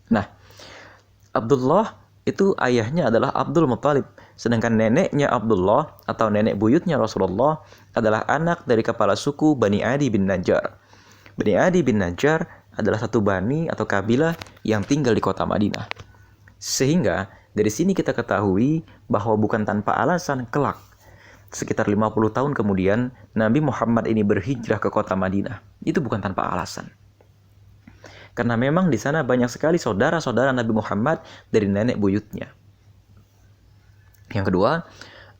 Nah, Abdullah itu ayahnya adalah Abdul Muthalib, sedangkan neneknya Abdullah atau nenek buyutnya Rasulullah adalah anak dari kepala suku Bani Adi bin Najjar. Bani Adi bin Najjar adalah satu bani atau kabilah yang tinggal di kota Madinah. Sehingga dari sini kita ketahui bahwa bukan tanpa alasan kelak sekitar 50 tahun kemudian Nabi Muhammad ini berhijrah ke kota Madinah. Itu bukan tanpa alasan. Karena memang di sana banyak sekali saudara-saudara Nabi Muhammad dari nenek buyutnya. Yang kedua,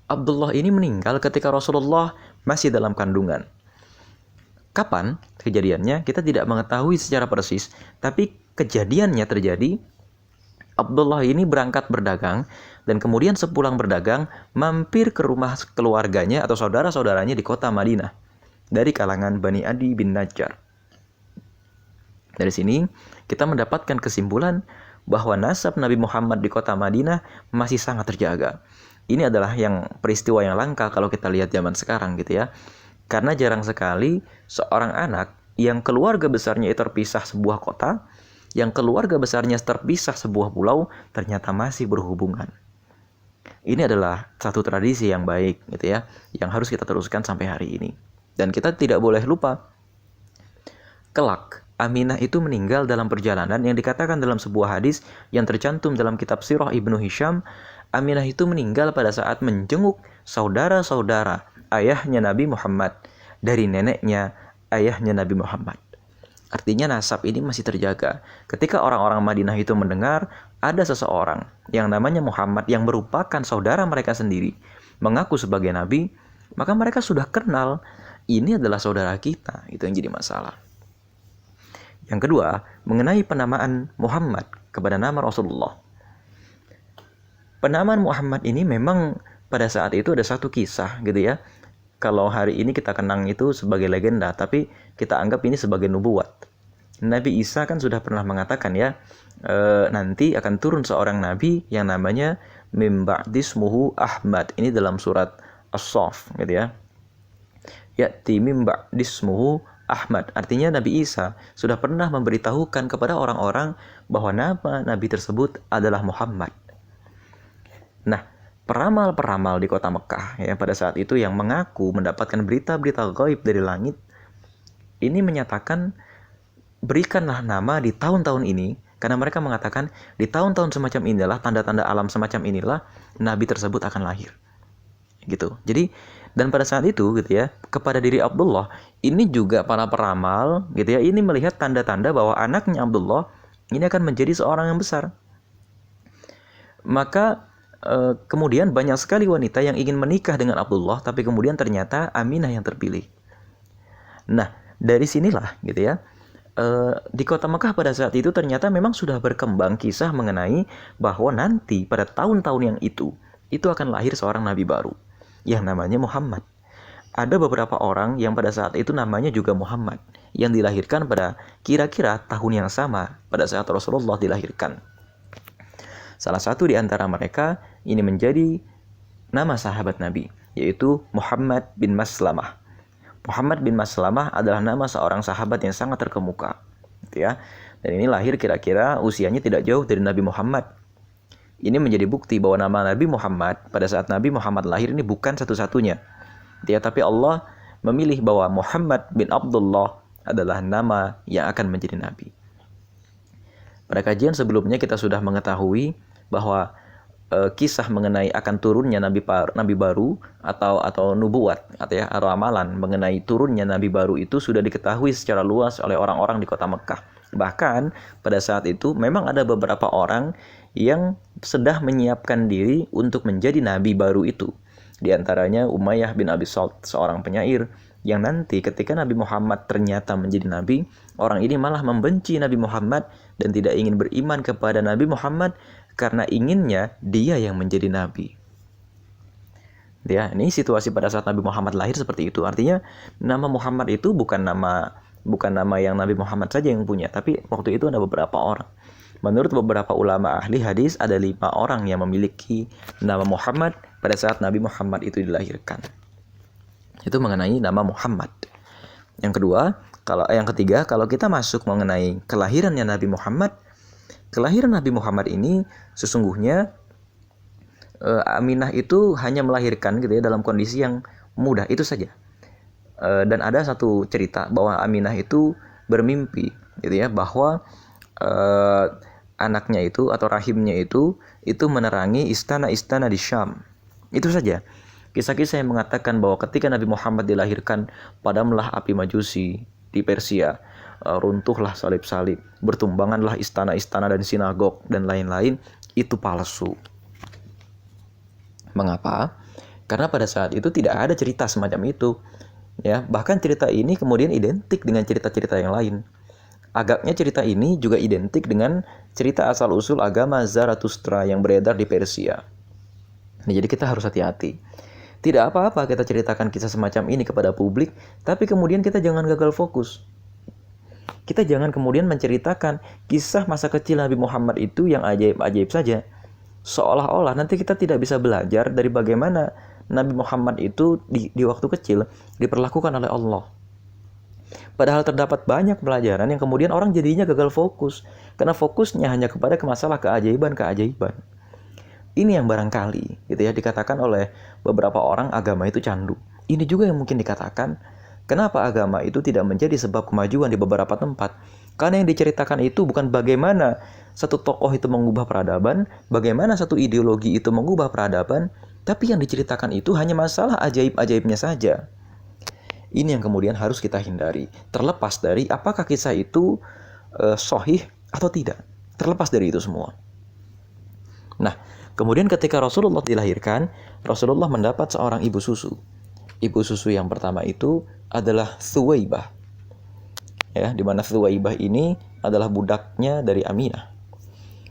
Abdullah ini meninggal ketika Rasulullah masih dalam kandungan. Kapan kejadiannya? Kita tidak mengetahui secara persis, tapi kejadiannya terjadi Abdullah ini berangkat berdagang dan kemudian sepulang berdagang mampir ke rumah keluarganya atau saudara-saudaranya di kota Madinah dari kalangan Bani Adi bin Najjar. Dari sini kita mendapatkan kesimpulan bahwa nasab Nabi Muhammad di kota Madinah masih sangat terjaga. Ini adalah peristiwa yang langka kalau kita lihat zaman sekarang gitu ya. Karena jarang sekali seorang anak yang keluarga besarnya itu terpisah sebuah kota, yang keluarga besarnya terpisah sebuah pulau, ternyata masih berhubungan. Ini adalah satu tradisi yang baik gitu ya, yang harus kita teruskan sampai hari ini. Dan kita tidak boleh lupa, kelak Aminah itu meninggal dalam perjalanan yang dikatakan dalam sebuah hadis yang tercantum dalam kitab Sirah Ibnu Hisham. Aminah itu meninggal pada saat menjenguk saudara-saudara ayahnya Nabi Muhammad dari neneknya ayahnya Nabi Muhammad. Artinya nasab ini masih terjaga. Ketika orang-orang Madinah itu mendengar ada seseorang yang namanya Muhammad yang merupakan saudara mereka sendiri mengaku sebagai nabi, maka mereka sudah kenal ini adalah saudara kita. Itu yang jadi masalah. Yang kedua, mengenai penamaan Muhammad kepada nama Rasulullah. Penamaan Muhammad ini memang pada saat itu ada satu kisah gitu ya. Kalau hari ini kita kenang itu sebagai legenda, tapi kita anggap ini sebagai nubuat. Nabi Isa kan sudah pernah mengatakan ya, nanti akan turun seorang nabi yang namanya mim ba'dismuhu Ahmad. Ini dalam surat As-Saff gitu ya. Ya'ti mim ba'dismuhu Ahmad, artinya Nabi Isa sudah pernah memberitahukan kepada orang-orang bahwa nama Nabi tersebut adalah Muhammad. Nah, peramal-peramal di kota Mekah ya pada saat itu yang mengaku mendapatkan berita-berita gaib dari langit, ini menyatakan berikanlah nama di tahun-tahun ini, karena mereka mengatakan di tahun-tahun semacam inilah, tanda-tanda alam semacam inilah Nabi tersebut akan lahir. Gitu. Jadi dan pada saat itu gitu ya, kepada diri Abdullah ini juga para peramal gitu ya, ini melihat tanda-tanda bahwa anaknya Abdullah ini akan menjadi seorang yang besar. Maka kemudian banyak sekali wanita yang ingin menikah dengan Abdullah, tapi kemudian ternyata Aminah yang terpilih. Nah, dari sinilah gitu ya, di kota Mekah pada saat itu ternyata memang sudah berkembang kisah mengenai bahwa nanti pada tahun-tahun yang itu akan lahir seorang nabi baru yang namanya Muhammad. Ada beberapa orang yang pada saat itu namanya juga Muhammad, yang dilahirkan pada kira-kira tahun yang sama pada saat Rasulullah dilahirkan. Salah satu di antara mereka ini menjadi nama sahabat Nabi, yaitu Muhammad bin Maslamah. Muhammad bin Maslamah adalah nama seorang sahabat yang sangat terkemuka, gitu ya. Dan ini lahir kira-kira usianya tidak jauh dari Nabi Muhammad. Ini menjadi bukti bahwa nama Nabi Muhammad pada saat Nabi Muhammad lahir ini bukan satu-satunya. Ya, tapi Allah memilih bahwa Muhammad bin Abdullah adalah nama yang akan menjadi nabi. Pada kajian sebelumnya kita sudah mengetahui bahwa kisah mengenai akan turunnya nabi baru atau nubuat atau amalan mengenai turunnya nabi baru itu sudah diketahui secara luas oleh orang-orang di kota Mekah. Bahkan pada saat itu memang ada beberapa orang yang sedang menyiapkan diri untuk menjadi nabi baru itu. Di antaranya Umayyah bin Abi Salt, seorang penyair yang nanti ketika Nabi Muhammad ternyata menjadi nabi, orang ini malah membenci Nabi Muhammad dan tidak ingin beriman kepada Nabi Muhammad karena inginnya dia yang menjadi nabi. Ya, ini situasi pada saat Nabi Muhammad lahir seperti itu. Artinya nama Muhammad itu bukan nama yang Nabi Muhammad saja yang punya, tapi waktu itu ada beberapa orang. Menurut beberapa ulama ahli hadis, ada 5 orang yang memiliki nama Muhammad pada saat Nabi Muhammad itu dilahirkan. Itu mengenai nama Muhammad. Yang ketiga, kalau kita masuk mengenai kelahirannya Nabi Muhammad, kelahiran Nabi Muhammad ini sesungguhnya Aminah itu hanya melahirkan gitu ya dalam kondisi yang mudah, itu saja. Dan ada satu cerita bahwa Aminah itu bermimpi gitu ya, bahwa anaknya itu atau rahimnya itu menerangi istana-istana di Syam. Itu saja. Kisah-kisah yang mengatakan bahwa ketika Nabi Muhammad dilahirkan, padamlah api Majusi di Persia, runtuhlah salib-salib, bertumbanganlah istana-istana dan sinagog dan lain-lain, itu palsu. Mengapa? Karena pada saat itu tidak ada cerita semacam itu. Ya, bahkan cerita ini kemudian identik dengan cerita-cerita yang lain. Agaknya cerita ini juga identik dengan cerita asal-usul agama Zarathustra yang beredar di Persia. Nah, jadi kita harus hati-hati. Tidak apa-apa kita ceritakan kisah semacam ini kepada publik, tapi kemudian kita jangan gagal fokus. Kita jangan kemudian menceritakan kisah masa kecil Nabi Muhammad itu yang ajaib-ajaib saja. Seolah-olah nanti kita tidak bisa belajar dari bagaimana Nabi Muhammad itu di waktu kecil diperlakukan oleh Allah. Padahal terdapat banyak pelajaran yang kemudian orang jadinya gagal fokus, karena fokusnya hanya kepada masalah keajaiban-keajaiban. Ini yang barangkali gitu ya dikatakan oleh beberapa orang agama itu candu. Ini juga yang mungkin dikatakan kenapa agama itu tidak menjadi sebab kemajuan di beberapa tempat. Karena yang diceritakan itu bukan bagaimana satu tokoh itu mengubah peradaban, bagaimana satu ideologi itu mengubah peradaban, tapi yang diceritakan itu hanya masalah ajaib-ajaibnya saja. Ini yang kemudian harus kita hindari, terlepas dari apakah kisah itu sahih atau tidak. Terlepas dari itu semua. Nah, kemudian ketika Rasulullah dilahirkan, Rasulullah mendapat seorang ibu susu. Ibu susu yang pertama itu adalah Thuwaibah. Ya, di mana Thuwaibah ini adalah budaknya dari Aminah.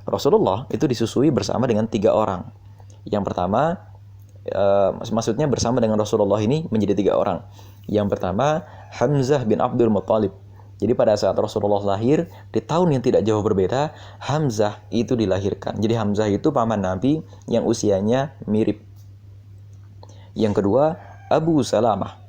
Rasulullah itu disusui bersama dengan 3 orang. Yang pertama, maksudnya bersama dengan Rasulullah ini menjadi 3 orang. Yang pertama, Hamzah bin Abdul Muttalib. Jadi pada saat Rasulullah lahir, di tahun yang tidak jauh berbeda, Hamzah itu dilahirkan. Jadi Hamzah itu paman Nabi yang usianya mirip. Yang kedua, Abu Salamah.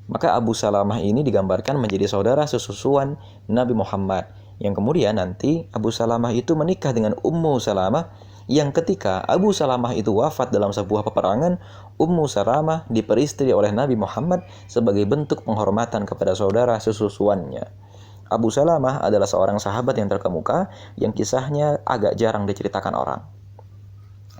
Maka Abu Salamah ini digambarkan menjadi saudara sesusuan Nabi Muhammad. Yang kemudian nanti Abu Salamah itu menikah dengan Ummu Salamah, yang ketika Abu Salamah itu wafat dalam sebuah peperangan, Ummu Salamah diperistri oleh Nabi Muhammad sebagai bentuk penghormatan kepada saudara sesusuannya. Abu Salamah adalah seorang sahabat yang terkemuka yang kisahnya agak jarang diceritakan orang.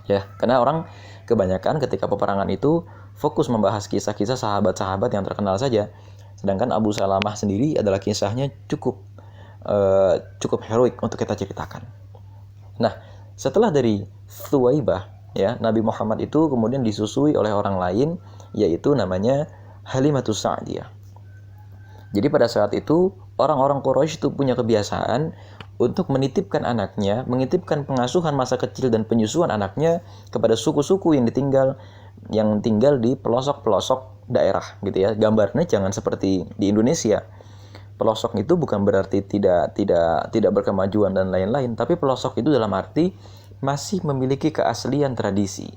Ya, karena orang kebanyakan ketika peperangan itu fokus membahas kisah-kisah sahabat-sahabat yang terkenal saja. Sedangkan Abu Salamah sendiri adalah kisahnya cukup heroik untuk kita ceritakan. Nah, setelah dari Thuwaibah, ya, Nabi Muhammad itu kemudian disusui oleh orang lain, yaitu namanya Halimatus Sa'diyah. Jadi pada saat itu orang-orang Quraisy itu punya kebiasaan untuk menitipkan anaknya, menitipkan pengasuhan masa kecil dan penyusuan anaknya kepada suku-suku yang tinggal di pelosok-pelosok daerah gitu ya. Gambarnya jangan seperti di Indonesia. Pelosok itu bukan berarti tidak berkemajuan dan lain-lain, tapi pelosok itu dalam arti masih memiliki keaslian tradisi.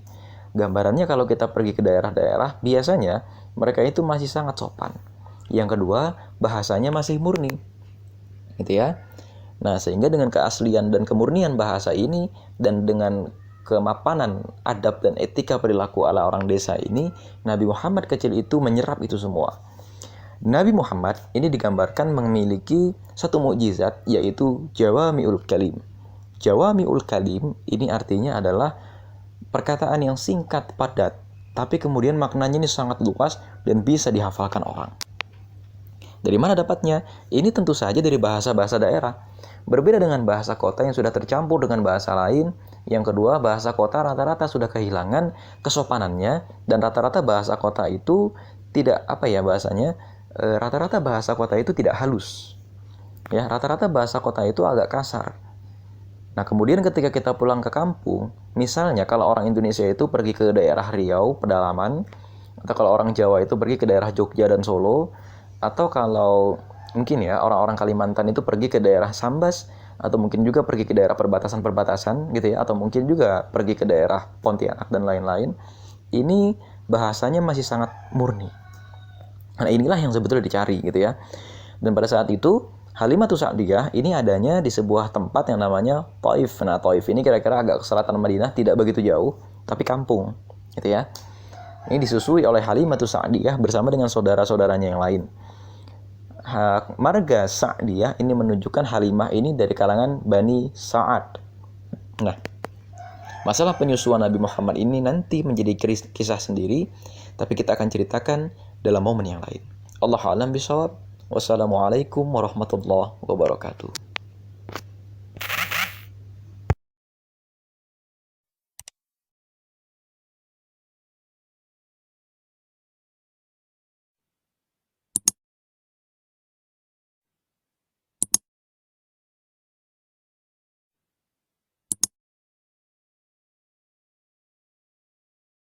Gambarannya kalau kita pergi ke daerah-daerah, biasanya mereka itu masih sangat sopan. Yang kedua, bahasanya masih murni. Gitu ya. Nah, sehingga dengan keaslian dan kemurnian bahasa ini dan dengan kemapanan adab dan etika perilaku ala orang desa ini, Nabi Muhammad kecil itu menyerap itu semua. Nabi Muhammad ini digambarkan memiliki satu mukjizat, yaitu Jawami'ul Kalim. Jawami'ul Kalim ini artinya adalah perkataan yang singkat padat, tapi kemudian maknanya ini sangat luas dan bisa dihafalkan orang. Dari mana dapatnya? Ini tentu saja dari bahasa-bahasa daerah. Berbeda dengan bahasa kota yang sudah tercampur dengan bahasa lain. Yang kedua, bahasa kota rata-rata sudah kehilangan kesopanannya, dan rata-rata bahasa kota itu tidak rata-rata bahasa kota itu tidak halus. Ya, rata-rata bahasa kota itu agak kasar. Nah, kemudian ketika kita pulang ke kampung, misalnya kalau orang Indonesia itu pergi ke daerah Riau, pedalaman, atau kalau orang Jawa itu pergi ke daerah Jogja dan Solo, atau kalau mungkin ya orang-orang Kalimantan itu pergi ke daerah Sambas, atau mungkin juga pergi ke daerah perbatasan-perbatasan gitu ya, atau mungkin juga pergi ke daerah Pontianak dan lain-lain. Ini bahasanya masih sangat murni. Nah, inilah yang sebetulnya dicari gitu ya. Dan pada saat itu Halimatus Sa'diyah ini adanya di sebuah tempat yang namanya Taif. Nah, Taif ini kira-kira agak ke selatan Madinah, tidak begitu jauh, tapi kampung, gitu ya. Ini disusui oleh Halimatus Sa'diyah bersama dengan saudara-saudaranya yang lain. Marga Sa'diyah ini menunjukkan Halimah ini dari kalangan Bani Sa'ad. Nah, masalah penyusuan Nabi Muhammad ini nanti menjadi kisah sendiri, tapi kita akan ceritakan dalam momen yang lain. Allahu a'lam bishawab. Wassalamualaikum warahmatullahi wabarakatuh.